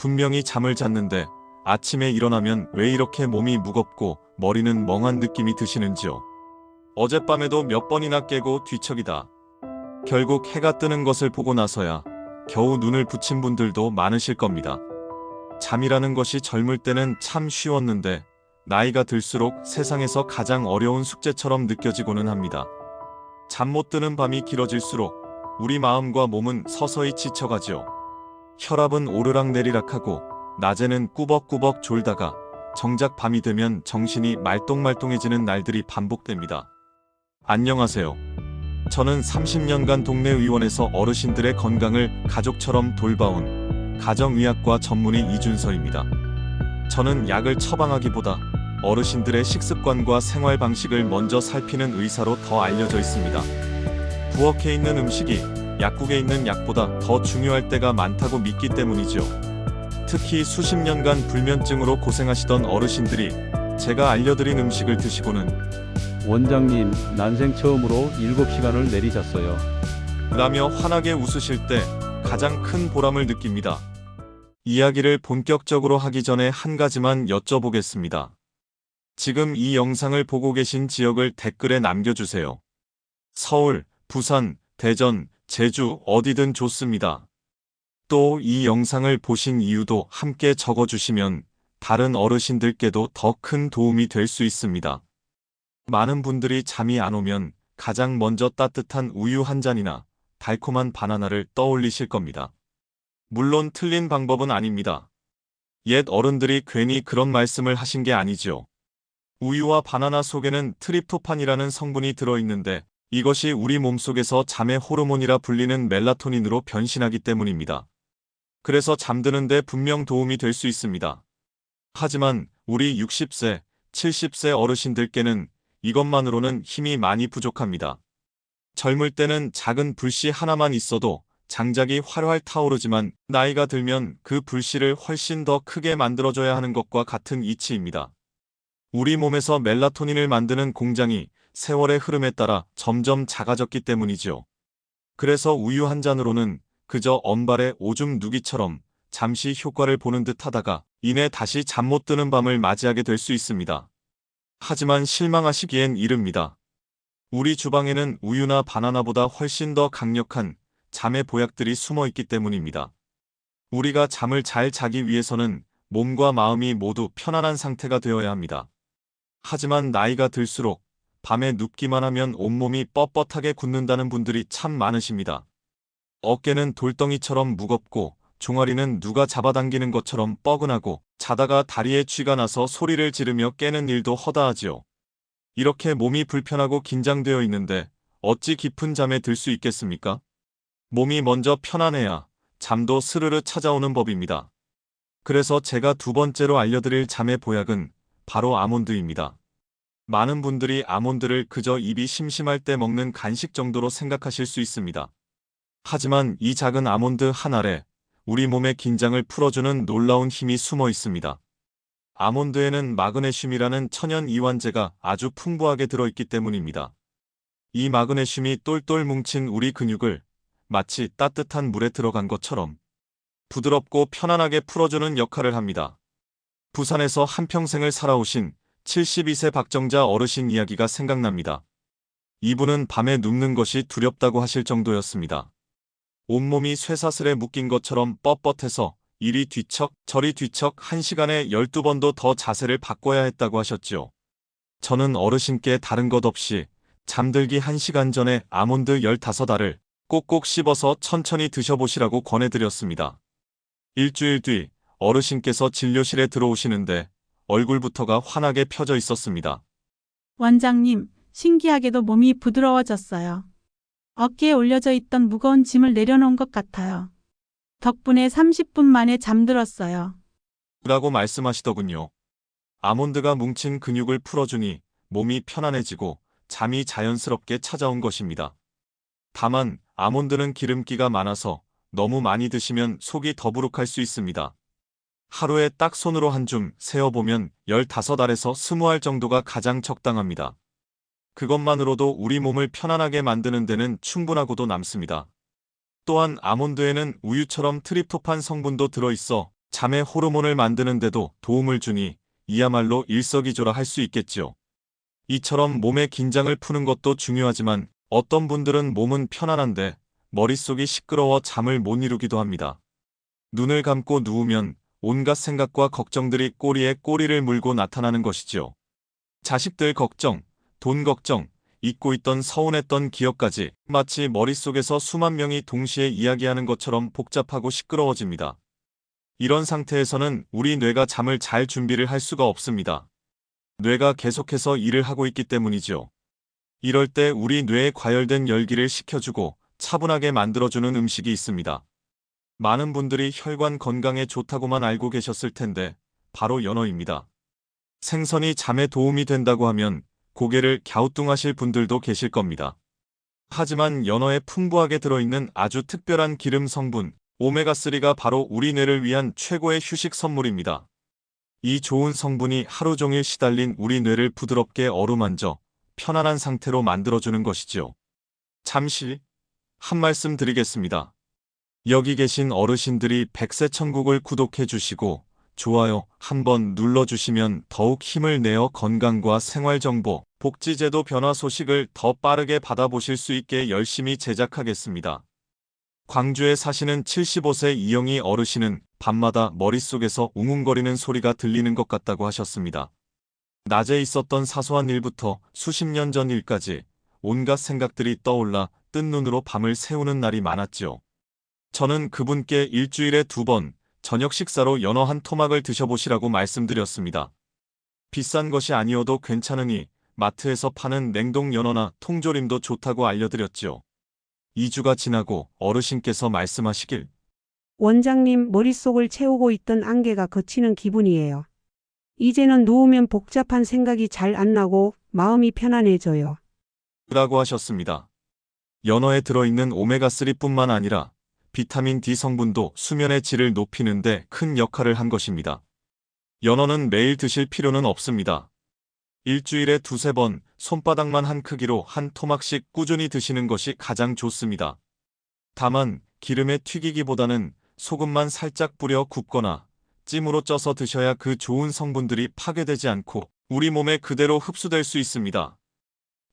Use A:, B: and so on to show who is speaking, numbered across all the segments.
A: 분명히 잠을 잤는데 아침에 일어나면 왜 이렇게 몸이 무겁고 머리는 멍한 느낌이 드시는지요? 어젯밤에도 몇 번이나 깨고 뒤척이다. 결국 해가 뜨는 것을 보고 나서야 겨우 눈을 붙인 분들도 많으실 겁니다. 잠이라는 것이 젊을 때는 참 쉬웠는데 나이가 들수록 세상에서 가장 어려운 숙제처럼 느껴지고는 합니다. 잠 못 드는 밤이 길어질수록 우리 마음과 몸은 서서히 지쳐가지요. 혈압은 오르락내리락하고 낮에는 꾸벅꾸벅 졸다가 정작 밤이 되면 정신이 말똥말똥해지는 날들이 반복됩니다. 안녕하세요. 저는 30년간 동네 의원에서 어르신들의 건강을 가족처럼 돌봐온 가정의학과 전문의 이준서입니다. 저는 약을 처방하기보다 어르신들의 식습관과 생활 방식을 먼저 살피는 의사로 더 알려져 있습니다. 부엌에 있는 음식이 약국에 있는 약보다 더 중요할 때가 많다고 믿기 때문이죠. 특히 수십 년간 불면증으로 고생하시던 어르신들이 제가 알려드린 음식을 드시고는
B: 원장님, 난생 처음으로 7시간을 내리잤어요.
A: 라며 환하게 웃으실 때 가장 큰 보람을 느낍니다. 이야기를 본격적으로 하기 전에 한 가지만 여쭤보겠습니다. 지금 이 영상을 보고 계신 지역을 댓글에 남겨주세요. 서울, 부산, 대전, 제주 어디든 좋습니다. 또 이 영상을 보신 이유도 함께 적어주시면 다른 어르신들께도 더 큰 도움이 될 수 있습니다. 많은 분들이 잠이 안 오면 가장 먼저 따뜻한 우유 한 잔이나 달콤한 바나나를 떠올리실 겁니다. 물론 틀린 방법은 아닙니다. 옛 어른들이 괜히 그런 말씀을 하신 게 아니죠. 우유와 바나나 속에는 트립토판이라는 성분이 들어있는데 이것이 우리 몸속에서 잠의 호르몬이라 불리는 멜라토닌으로 변신하기 때문입니다. 그래서 잠드는데 분명 도움이 될 수 있습니다. 하지만 우리 60세, 70세 어르신들께는 이것만으로는 힘이 많이 부족합니다. 젊을 때는 작은 불씨 하나만 있어도 장작이 활활 타오르지만 나이가 들면 그 불씨를 훨씬 더 크게 만들어줘야 하는 것과 같은 이치입니다. 우리 몸에서 멜라토닌을 만드는 공장이 세월의 흐름에 따라 점점 작아졌기 때문이죠. 그래서 우유 한 잔으로는 그저 언발의 오줌 누기처럼 잠시 효과를 보는 듯 하다가 이내 다시 잠 못 드는 밤을 맞이하게 될 수 있습니다. 하지만 실망하시기엔 이릅니다. 우리 주방에는 우유나 바나나보다 훨씬 더 강력한 잠의 보약들이 숨어 있기 때문입니다. 우리가 잠을 잘 자기 위해서는 몸과 마음이 모두 편안한 상태가 되어야 합니다. 하지만 나이가 들수록 밤에 눕기만 하면 온몸이 뻣뻣하게 굳는다는 분들이 참 많으십니다. 어깨는 돌덩이처럼 무겁고 종아리는 누가 잡아당기는 것처럼 뻐근하고 자다가 다리에 쥐가 나서 소리를 지르며 깨는 일도 허다하지요. 이렇게 몸이 불편하고 긴장되어 있는데 어찌 깊은 잠에 들 수 있겠습니까? 몸이 먼저 편안해야 잠도 스르르 찾아오는 법입니다. 그래서 제가 두 번째로 알려드릴 잠의 보약은 바로 아몬드입니다. 많은 분들이 아몬드를 그저 입이 심심할 때 먹는 간식 정도로 생각하실 수 있습니다. 하지만 이 작은 아몬드 한 알에 우리 몸의 긴장을 풀어주는 놀라운 힘이 숨어 있습니다. 아몬드에는 마그네슘이라는 천연 이완제가 아주 풍부하게 들어있기 때문입니다. 이 마그네슘이 똘똘 뭉친 우리 근육을 마치 따뜻한 물에 들어간 것처럼 부드럽고 편안하게 풀어주는 역할을 합니다. 부산에서 한평생을 살아오신 72세 박정자 어르신 이야기가 생각납니다. 이분은 밤에 눕는 것이 두렵다고 하실 정도였습니다. 온몸이 쇠사슬에 묶인 것처럼 뻣뻣해서 이리 뒤척 저리 뒤척 1시간에 12번도 더 자세를 바꿔야 했다고 하셨지요. 저는 어르신께 다른 것 없이 잠들기 1시간 전에 아몬드 15알을 꼭꼭 씹어서 천천히 드셔보시라고 권해드렸습니다. 일주일 뒤 어르신께서 진료실에 들어오시는데 얼굴부터가 환하게 펴져 있었습니다.
C: 원장님, 신기하게도 몸이 부드러워졌어요. 어깨에 올려져 있던 무거운 짐을 내려놓은 것 같아요. 덕분에 30분 만에 잠들었어요.
A: 라고 말씀하시더군요. 아몬드가 뭉친 근육을 풀어주니 몸이 편안해지고 잠이 자연스럽게 찾아온 것입니다. 다만 아몬드는 기름기가 많아서 너무 많이 드시면 속이 더부룩할 수 있습니다. 하루에 딱 손으로 한 줌 세어보면 15알에서 20알 정도가 가장 적당합니다. 그것만으로도 우리 몸을 편안하게 만드는 데는 충분하고도 남습니다. 또한 아몬드에는 우유처럼 트립토판 성분도 들어있어 잠의 호르몬을 만드는데도 도움을 주니 이야말로 일석이조라 할 수 있겠지요. 이처럼 몸의 긴장을 푸는 것도 중요하지만 어떤 분들은 몸은 편안한데 머릿속이 시끄러워 잠을 못 이루기도 합니다. 눈을 감고 누우면 온갖 생각과 걱정들이 꼬리에 꼬리를 물고 나타나는 것이지요. 자식들 걱정, 돈 걱정, 잊고 있던 서운했던 기억까지 마치 머릿속에서 수만 명이 동시에 이야기하는 것처럼 복잡하고 시끄러워집니다. 이런 상태에서는 우리 뇌가 잠을 잘 준비를 할 수가 없습니다. 뇌가 계속해서 일을 하고 있기 때문이죠. 이럴 때 우리 뇌에 과열된 열기를 식혀주고 차분하게 만들어주는 음식이 있습니다. 많은 분들이 혈관 건강에 좋다고만 알고 계셨을 텐데 바로 연어입니다. 생선이 잠에 도움이 된다고 하면 고개를 갸우뚱하실 분들도 계실 겁니다. 하지만 연어에 풍부하게 들어있는 아주 특별한 기름 성분 오메가3가 바로 우리 뇌를 위한 최고의 휴식 선물입니다. 이 좋은 성분이 하루 종일 시달린 우리 뇌를 부드럽게 어루만져 편안한 상태로 만들어주는 것이지요. 잠시 한 말씀 드리겠습니다. 여기 계신 어르신들이 백세천국을 구독해 주시고 좋아요 한번 눌러주시면 더욱 힘을 내어 건강과 생활정보, 복지제도 변화 소식을 더 빠르게 받아보실 수 있게 열심히 제작하겠습니다. 광주에 사시는 75세 이영희 어르신은 밤마다 머릿속에서 웅웅거리는 소리가 들리는 것 같다고 하셨습니다. 낮에 있었던 사소한 일부터 수십 년 전 일까지 온갖 생각들이 떠올라 뜬 눈으로 밤을 새우는 날이 많았지요. 저는 그분께 일주일에 2번 저녁 식사로 연어 한 토막을 드셔보시라고 말씀드렸습니다. 비싼 것이 아니어도 괜찮으니 마트에서 파는 냉동 연어나 통조림도 좋다고 알려드렸지요. 2주가 지나고 어르신께서 말씀하시길
D: 원장님, 머릿속을 채우고 있던 안개가 걷히는 기분이에요. 이제는 누우면 복잡한 생각이 잘 안 나고 마음이 편안해져요.
A: 라고 하셨습니다. 연어에 들어있는 오메가3뿐만 아니라 비타민 D 성분도 수면의 질을 높이는 데 큰 역할을 한 것입니다. 연어는 매일 드실 필요는 없습니다. 일주일에 2~3번 손바닥만 한 크기로 한 토막씩 꾸준히 드시는 것이 가장 좋습니다. 다만 기름에 튀기기보다는 소금만 살짝 뿌려 굽거나 찜으로 쪄서 드셔야 그 좋은 성분들이 파괴되지 않고 우리 몸에 그대로 흡수될 수 있습니다.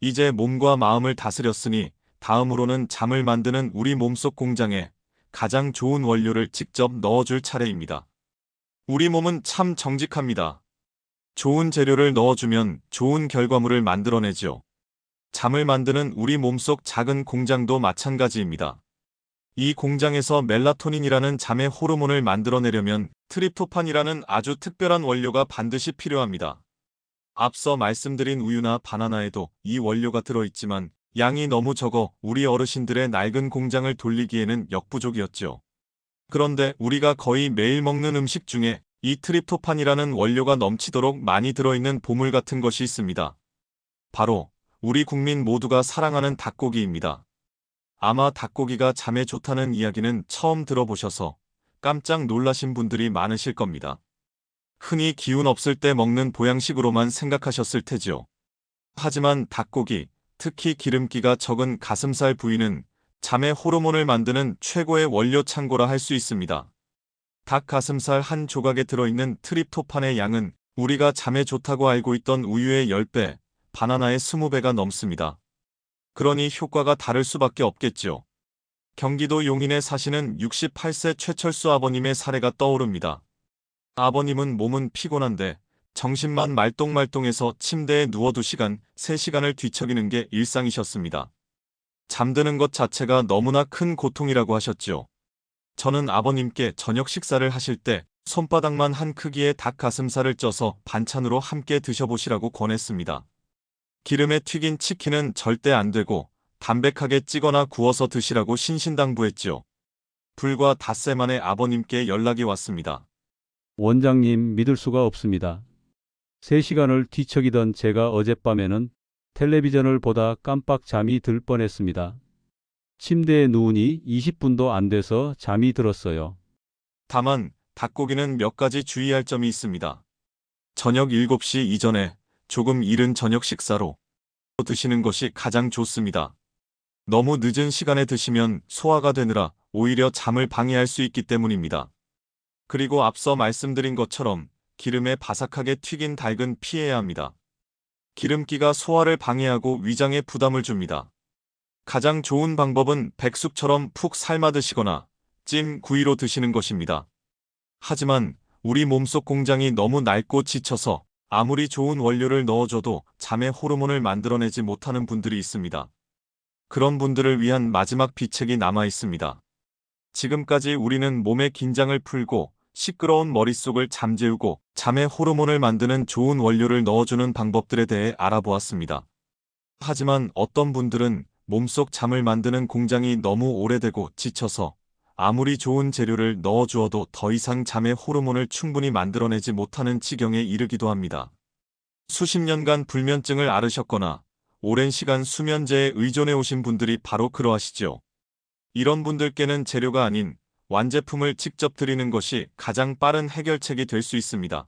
A: 이제 몸과 마음을 다스렸으니 다음으로는 잠을 만드는 우리 몸속 공장에 가장 좋은 원료를 직접 넣어줄 차례입니다. 우리 몸은 참 정직합니다. 좋은 재료를 넣어주면 좋은 결과물을 만들어내죠. 잠을 만드는 우리 몸속 작은 공장도 마찬가지입니다. 이 공장에서 멜라토닌이라는 잠의 호르몬을 만들어내려면 트립토판이라는 아주 특별한 원료가 반드시 필요합니다. 앞서 말씀드린 우유나 바나나에도 이 원료가 들어있지만 양이 너무 적어 우리 어르신들의 낡은 공장을 돌리기에는 역부족이었죠. 그런데 우리가 거의 매일 먹는 음식 중에 이 트립토판이라는 원료가 넘치도록 많이 들어있는 보물 같은 것이 있습니다. 바로 우리 국민 모두가 사랑하는 닭고기입니다. 아마 닭고기가 잠에 좋다는 이야기는 처음 들어보셔서 깜짝 놀라신 분들이 많으실 겁니다. 흔히 기운 없을 때 먹는 보양식으로만 생각하셨을 테지요. 하지만 닭고기, 특히 기름기가 적은 가슴살 부위는 잠의 호르몬을 만드는 최고의 원료 창고라 할 수 있습니다. 닭 가슴살 한 조각에 들어있는 트립토판의 양은 우리가 잠에 좋다고 알고 있던 우유의 10배, 바나나의 20배가 넘습니다. 그러니 효과가 다를 수밖에 없겠지요. 경기도 용인에 사시는 68세 최철수 아버님의 사례가 떠오릅니다. 아버님은 몸은 피곤한데 정신만 말똥말똥해서 침대에 누워 2시간, 3시간을 뒤척이는 게 일상이셨습니다. 잠드는 것 자체가 너무나 큰 고통이라고 하셨지요. 저는 아버님께 저녁 식사를 하실 때 손바닥만 한 크기의 닭 가슴살을 쪄서 반찬으로 함께 드셔보시라고 권했습니다. 기름에 튀긴 치킨은 절대 안 되고 담백하게 찌거나 구워서 드시라고 신신당부했지요. 불과 닷새 만에 아버님께 연락이 왔습니다.
B: 원장님, 믿을 수가 없습니다. 3시간을 뒤척이던 제가 어젯밤에는 텔레비전을 보다 깜빡 잠이 들 뻔했습니다. 침대에 누우니 20분도 안 돼서 잠이 들었어요.
A: 다만 닭고기는 몇 가지 주의할 점이 있습니다. 저녁 7시 이전에 조금 이른 저녁 식사로 드시는 것이 가장 좋습니다. 너무 늦은 시간에 드시면 소화가 되느라 오히려 잠을 방해할 수 있기 때문입니다. 그리고 앞서 말씀드린 것처럼 기름에 바삭하게 튀긴 닭은 피해야 합니다. 기름기가 소화를 방해하고 위장에 부담을 줍니다. 가장 좋은 방법은 백숙처럼 푹 삶아 드시거나 찜, 구이로 드시는 것입니다. 하지만 우리 몸속 공장이 너무 낡고 지쳐서 아무리 좋은 원료를 넣어줘도 잠의 호르몬을 만들어내지 못하는 분들이 있습니다. 그런 분들을 위한 마지막 비책이 남아 있습니다. 지금까지 우리는 몸의 긴장을 풀고 시끄러운 머릿속을 잠재우고 잠의 호르몬을 만드는 좋은 원료를 넣어주는 방법들에 대해 알아보았습니다. 하지만 어떤 분들은 몸속 잠을 만드는 공장이 너무 오래되고 지쳐서 아무리 좋은 재료를 넣어주어도 더 이상 잠의 호르몬을 충분히 만들어내지 못하는 지경에 이르기도 합니다. 수십 년간 불면증을 앓으셨거나 오랜 시간 수면제에 의존해 오신 분들이 바로 그러하시죠. 이런 분들께는 재료가 아닌 완제품을 직접 드리는 것이 가장 빠른 해결책이 될 수 있습니다.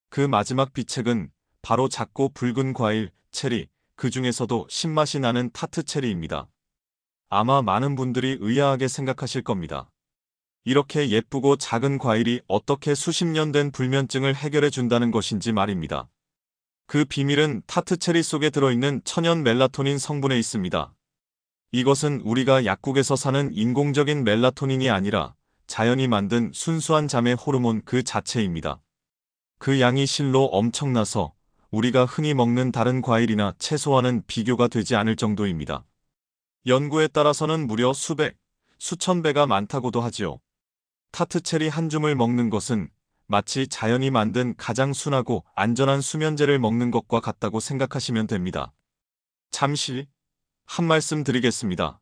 A: 그 마지막 비책은 바로 작고 붉은 과일, 체리, 그 중에서도 신맛이 나는 타트 체리입니다. 아마 많은 분들이 의아하게 생각하실 겁니다. 이렇게 예쁘고 작은 과일이 어떻게 수십 년 된 불면증을 해결해 준다는 것인지 말입니다. 그 비밀은 타트 체리 속에 들어있는 천연 멜라토닌 성분에 있습니다. 이것은 우리가 약국에서 사는 인공적인 멜라토닌이 아니라 자연이 만든 순수한 잠의 호르몬 그 자체입니다. 그 양이 실로 엄청나서 우리가 흔히 먹는 다른 과일이나 채소와는 비교가 되지 않을 정도입니다. 연구에 따라서는 무려 수백, 수천 배가 많다고도 하지요. 타트 체리 한 줌을 먹는 것은 마치 자연이 만든 가장 순하고 안전한 수면제를 먹는 것과 같다고 생각하시면 됩니다. 잠시 한 말씀 드리겠습니다.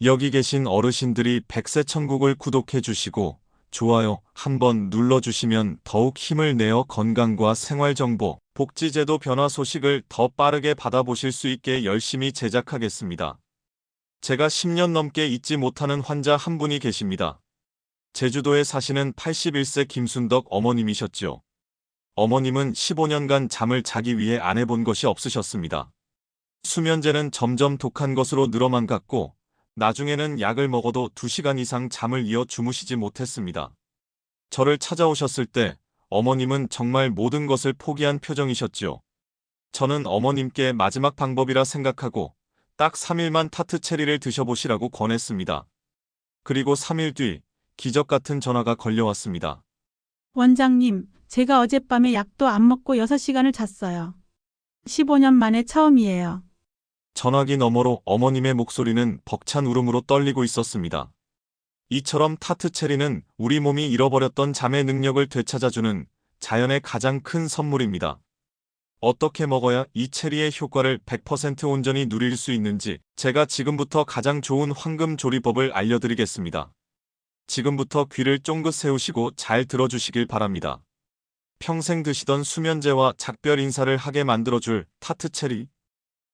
A: 여기 계신 어르신들이 백세천국을 구독해 주시고 좋아요 한번 눌러주시면 더욱 힘을 내어 건강과 생활정보, 복지제도 변화 소식을 더 빠르게 받아보실 수 있게 열심히 제작하겠습니다. 제가 10년 넘게 잊지 못하는 환자 한 분이 계십니다. 제주도에 사시는 81세 김순덕 어머님이셨죠. 어머님은 15년간 잠을 자기 위해 안 해본 것이 없으셨습니다. 수면제는 점점 독한 것으로 늘어만 갔고 나중에는 약을 먹어도 2시간 이상 잠을 이어 주무시지 못했습니다. 저를 찾아오셨을 때 어머님은 정말 모든 것을 포기한 표정이셨죠. 저는 어머님께 마지막 방법이라 생각하고 딱 3일만 타트 체리를 드셔보시라고 권했습니다. 그리고 3일 뒤 기적 같은 전화가 걸려왔습니다.
C: 원장님, 제가 어젯밤에 약도 안 먹고 6시간을 잤어요. 15년 만에 처음이에요.
A: 전화기 너머로 어머님의 목소리는 벅찬 울음으로 떨리고 있었습니다. 이처럼 타트 체리는 우리 몸이 잃어버렸던 잠의 능력을 되찾아주는 자연의 가장 큰 선물입니다. 어떻게 먹어야 이 체리의 효과를 100% 온전히 누릴 수 있는지 제가 지금부터 가장 좋은 황금 조리법을 알려드리겠습니다. 지금부터 귀를 쫑긋 세우시고 잘 들어주시길 바랍니다. 평생 드시던 수면제와 작별 인사를 하게 만들어줄 타트 체리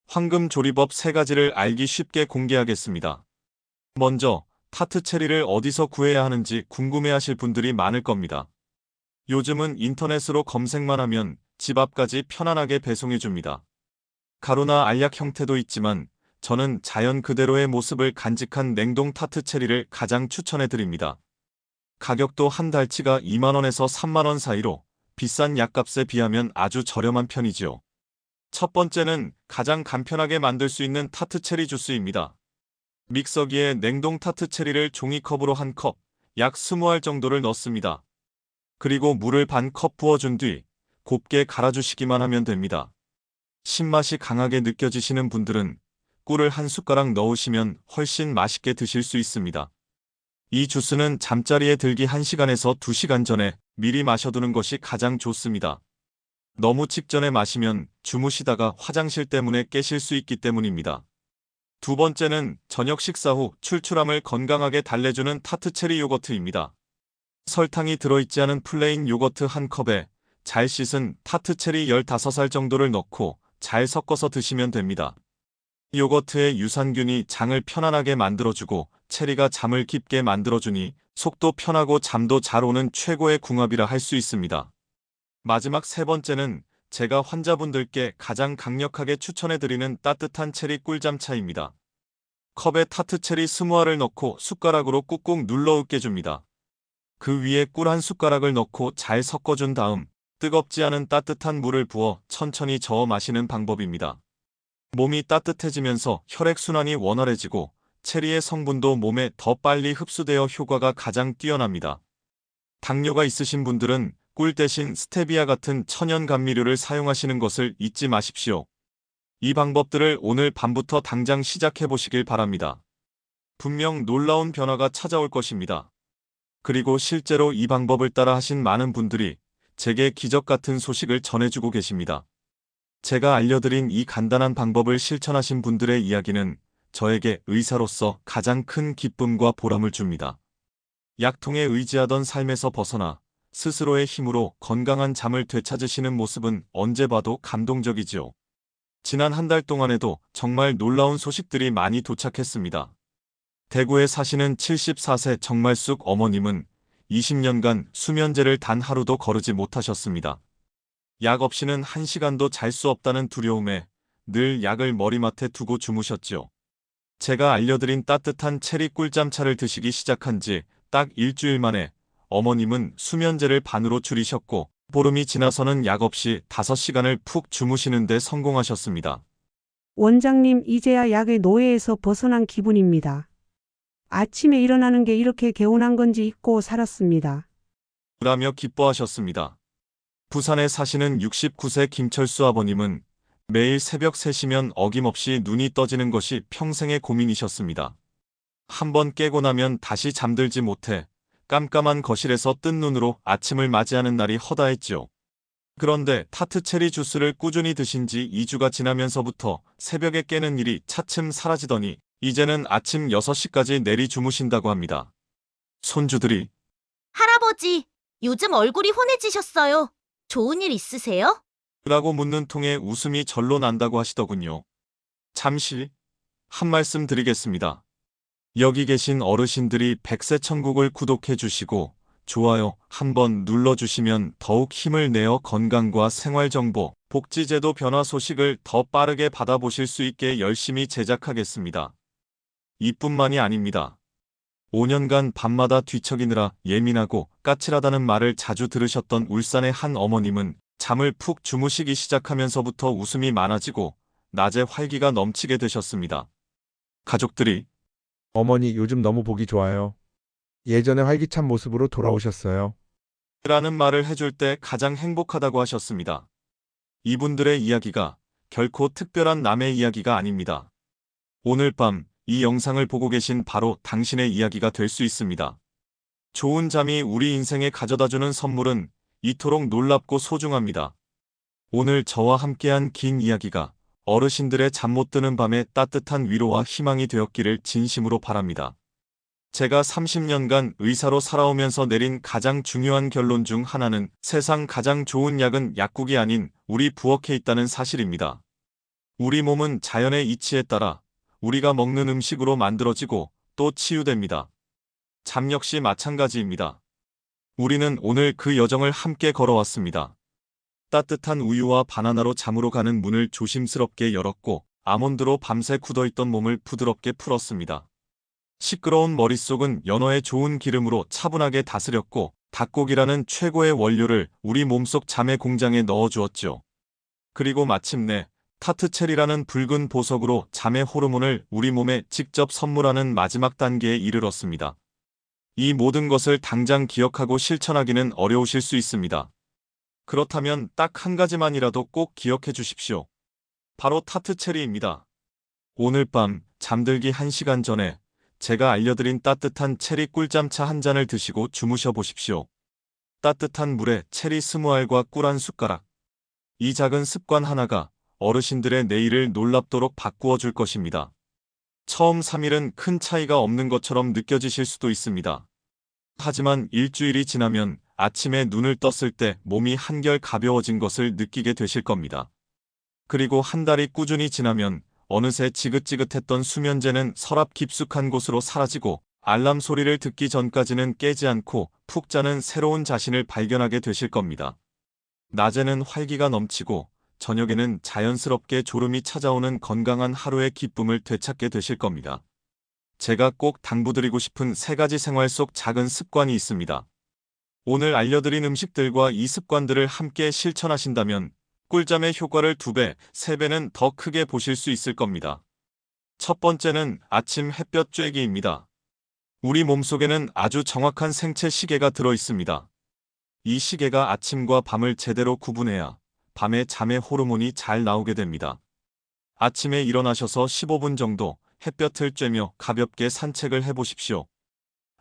A: 황금 조리법 3가지를 알기 쉽게 공개하겠습니다. 먼저 타트 체리를 어디서 구해야 하는지 궁금해하실 분들이 많을 겁니다. 요즘은 인터넷으로 검색만 하면 집 앞까지 편안하게 배송해줍니다. 가루나 알약 형태도 있지만 저는 자연 그대로의 모습을 간직한 냉동 타트 체리를 가장 추천해드립니다. 가격도 한 달치가 2만원에서 3만원 사이로 비싼 약값에 비하면 아주 저렴한 편이지요. 첫 번째는 가장 간편하게 만들 수 있는 타트 체리 주스입니다. 믹서기에 냉동 타트 체리를 종이컵으로 한 컵, 약 20알 정도를 넣습니다. 그리고 물을 반 컵 부어준 뒤 곱게 갈아주시기만 하면 됩니다. 신맛이 강하게 느껴지시는 분들은 꿀을 한 숟가락 넣으시면 훨씬 맛있게 드실 수 있습니다. 이 주스는 잠자리에 들기 1시간에서 2시간 전에 미리 마셔두는 것이 가장 좋습니다. 너무 직전에 마시면 주무시다가 화장실 때문에 깨실 수 있기 때문입니다. 두 번째는 저녁 식사 후 출출함을 건강하게 달래주는 타트 체리 요거트입니다. 설탕이 들어있지 않은 플레인 요거트 한 컵에 잘 씻은 타트 체리 15알 정도를 넣고 잘 섞어서 드시면 됩니다. 요거트의 유산균이 장을 편안하게 만들어주고 체리가 잠을 깊게 만들어주니 속도 편하고 잠도 잘 오는 최고의 궁합이라 할 수 있습니다. 마지막 3번째는 제가 환자분들께 가장 강력하게 추천해드리는 따뜻한 체리 꿀잠차입니다. 컵에 타트 체리 20알을 넣고 숟가락으로 꾹꾹 눌러 으깨줍니다. 그 위에 꿀 한 숟가락을 넣고 잘 섞어준 다음 뜨겁지 않은 따뜻한 물을 부어 천천히 저어 마시는 방법입니다. 몸이 따뜻해지면서 혈액순환이 원활해지고 체리의 성분도 몸에 더 빨리 흡수되어 효과가 가장 뛰어납니다. 당뇨가 있으신 분들은 꿀 대신 스테비아 같은 천연 감미료를 사용하시는 것을 잊지 마십시오. 이 방법들을 오늘 밤부터 당장 시작해 보시길 바랍니다. 분명 놀라운 변화가 찾아올 것입니다. 그리고 실제로 이 방법을 따라 하신 많은 분들이 제게 기적 같은 소식을 전해주고 계십니다. 제가 알려드린 이 간단한 방법을 실천하신 분들의 이야기는 저에게 의사로서 가장 큰 기쁨과 보람을 줍니다. 약통에 의지하던 삶에서 벗어나 스스로의 힘으로 건강한 잠을 되찾으시는 모습은 언제 봐도 감동적이지요. 지난 한 달 동안에도 정말 놀라운 소식들이 많이 도착했습니다. 대구에 사시는 74세 정말숙 어머님은 20년간 수면제를 단 하루도 거르지 못하셨습니다. 약 없이는 1시간도 잘 수 없다는 두려움에 늘 약을 머리맡에 두고 주무셨죠. 제가 알려드린 따뜻한 체리 꿀잠차를 드시기 시작한 지 딱 일주일 만에 어머님은 수면제를 반으로 줄이셨고 보름이 지나서는 약 없이 5시간을 푹 주무시는 데 성공하셨습니다.
D: 원장님, 이제야 약의 노예에서 벗어난 기분입니다. 아침에 일어나는 게 이렇게 개운한 건지 잊고 살았습니다.
A: 라며 기뻐하셨습니다. 부산에 사시는 69세 김철수 아버님은 매일 새벽 3시면 어김없이 눈이 떠지는 것이 평생의 고민이셨습니다. 한번 깨고 나면 다시 잠들지 못해 깜깜한 거실에서 뜬 눈으로 아침을 맞이하는 날이 허다했지요. 그런데 타트 체리 주스를 꾸준히 드신 지 2주가 지나면서부터 새벽에 깨는 일이 차츰 사라지더니 이제는 아침 6시까지 내리 주무신다고 합니다. 손주들이
E: 할아버지, 요즘 얼굴이 혼해지셨어요. 좋은 일 있으세요?
A: 라고 묻는 통에 웃음이 절로 난다고 하시더군요. 잠시 한 말씀 드리겠습니다. 여기 계신 어르신들이 백세천국을 구독해 주시고 좋아요 한번 눌러주시면 더욱 힘을 내어 건강과 생활정보, 복지제도 변화 소식을 더 빠르게 받아보실 수 있게 열심히 제작하겠습니다. 이뿐만이 아닙니다. 5년간 밤마다 뒤척이느라 예민하고 까칠하다는 말을 자주 들으셨던 울산의 한 어머님은 잠을 푹 주무시기 시작하면서부터 웃음이 많아지고 낮에 활기가 넘치게 되셨습니다. 가족들이
F: 어머니 요즘 너무 보기 좋아요. 예전에 활기찬 모습으로 돌아오셨어요.
A: 라는 말을 해줄 때 가장 행복하다고 하셨습니다. 이분들의 이야기가 결코 특별한 남의 이야기가 아닙니다. 오늘 밤 이 영상을 보고 계신 바로 당신의 이야기가 될 수 있습니다. 좋은 잠이 우리 인생에 가져다주는 선물은 이토록 놀랍고 소중합니다. 오늘 저와 함께한 긴 이야기가 어르신들의 잠 못 드는 밤에 따뜻한 위로와 희망이 되었기를 진심으로 바랍니다. 제가 30년간 의사로 살아오면서 내린 가장 중요한 결론 중 하나는 세상 가장 좋은 약은 약국이 아닌 우리 부엌에 있다는 사실입니다. 우리 몸은 자연의 이치에 따라 우리가 먹는 음식으로 만들어지고 또 치유됩니다. 잠 역시 마찬가지입니다. 우리는 오늘 그 여정을 함께 걸어왔습니다. 따뜻한 우유와 바나나로 잠으로 가는 문을 조심스럽게 열었고 아몬드로 밤새 굳어있던 몸을 부드럽게 풀었습니다. 시끄러운 머릿속은 연어의 좋은 기름으로 차분하게 다스렸고 닭고기라는 최고의 원료를 우리 몸속 잠의 공장에 넣어주었죠. 그리고 마침내 타트체리라는 붉은 보석으로 잠의 호르몬을 우리 몸에 직접 선물하는 마지막 단계에 이르렀습니다. 이 모든 것을 당장 기억하고 실천하기는 어려우실 수 있습니다. 그렇다면 딱 한 가지만이라도 꼭 기억해 주십시오. 바로 타트체리입니다. 오늘 밤 잠들기 1시간 전에 제가 알려드린 따뜻한 체리 꿀잠차 한 잔을 드시고 주무셔 보십시오. 따뜻한 물에 체리 스무알과 꿀 한 숟가락. 이 작은 습관 하나가 어르신들의 내일을 놀랍도록 바꾸어 줄 것입니다. 처음 3일은 큰 차이가 없는 것처럼 느껴지실 수도 있습니다. 하지만 일주일이 지나면 아침에 눈을 떴을 때 몸이 한결 가벼워진 것을 느끼게 되실 겁니다. 그리고 한 달이 꾸준히 지나면 어느새 지긋지긋했던 수면제는 서랍 깊숙한 곳으로 사라지고 알람 소리를 듣기 전까지는 깨지 않고 푹 자는 새로운 자신을 발견하게 되실 겁니다. 낮에는 활기가 넘치고 저녁에는 자연스럽게 졸음이 찾아오는 건강한 하루의 기쁨을 되찾게 되실 겁니다. 제가 꼭 당부드리고 싶은 3가지 생활 속 작은 습관이 있습니다. 오늘 알려드린 음식들과 이 습관들을 함께 실천하신다면 꿀잠의 효과를 2배, 3배는 더 크게 보실 수 있을 겁니다. 첫 번째는 아침 햇볕 쬐기입니다. 우리 몸속에는 아주 정확한 생체 시계가 들어 있습니다. 이 시계가 아침과 밤을 제대로 구분해야 밤에 잠의 호르몬이 잘 나오게 됩니다. 아침에 일어나셔서 15분 정도 햇볕을 쬐며 가볍게 산책을 해보십시오.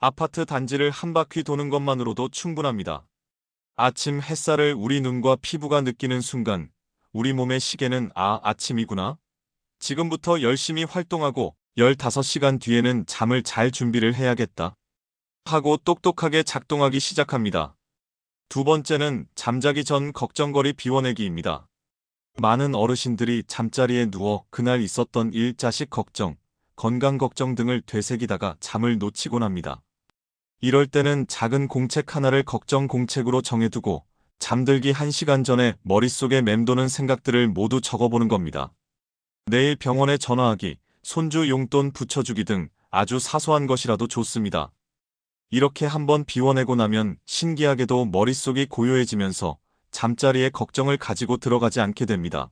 A: 아파트 단지를 한 바퀴 도는 것만으로도 충분합니다. 아침 햇살을 우리 눈과 피부가 느끼는 순간 우리 몸의 시계는 아침이구나. 지금부터 열심히 활동하고 15시간 뒤에는 잠을 잘 준비를 해야겠다 하고 똑똑하게 작동하기 시작합니다. 두 번째는 잠자기 전 걱정거리 비워내기입니다. 많은 어르신들이 잠자리에 누워 그날 있었던 일, 자식 걱정, 건강 걱정 등을 되새기다가 잠을 놓치곤 합니다. 이럴 때는 작은 공책 하나를 걱정 공책으로 정해두고 잠들기 1시간 전에 머릿속에 맴도는 생각들을 모두 적어보는 겁니다. 내일 병원에 전화하기, 손주 용돈 붙여주기 등 아주 사소한 것이라도 좋습니다. 이렇게 한번 비워내고 나면 신기하게도 머릿속이 고요해지면서 잠자리에 걱정을 가지고 들어가지 않게 됩니다.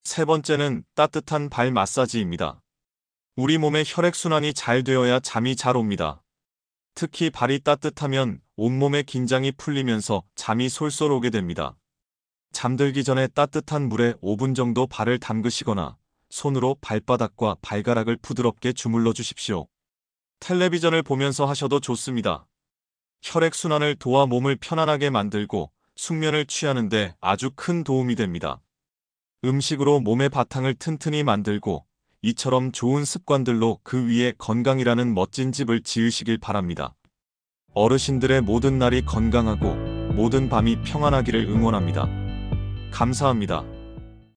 A: 세 번째는 따뜻한 발 마사지입니다. 우리 몸의 혈액순환이 잘 되어야 잠이 잘 옵니다. 특히 발이 따뜻하면 온몸의 긴장이 풀리면서 잠이 솔솔 오게 됩니다. 잠들기 전에 따뜻한 물에 5분 정도 발을 담그시거나 손으로 발바닥과 발가락을 부드럽게 주물러 주십시오. 텔레비전을 보면서 하셔도 좋습니다. 혈액순환을 도와 몸을 편안하게 만들고 숙면을 취하는데 아주 큰 도움이 됩니다. 음식으로 몸의 바탕을 튼튼히 만들고 이처럼 좋은 습관들로 그 위에 건강이라는 멋진 집을 지으시길 바랍니다. 어르신들의 모든 날이 건강하고 모든 밤이 평안하기를 응원합니다. 감사합니다.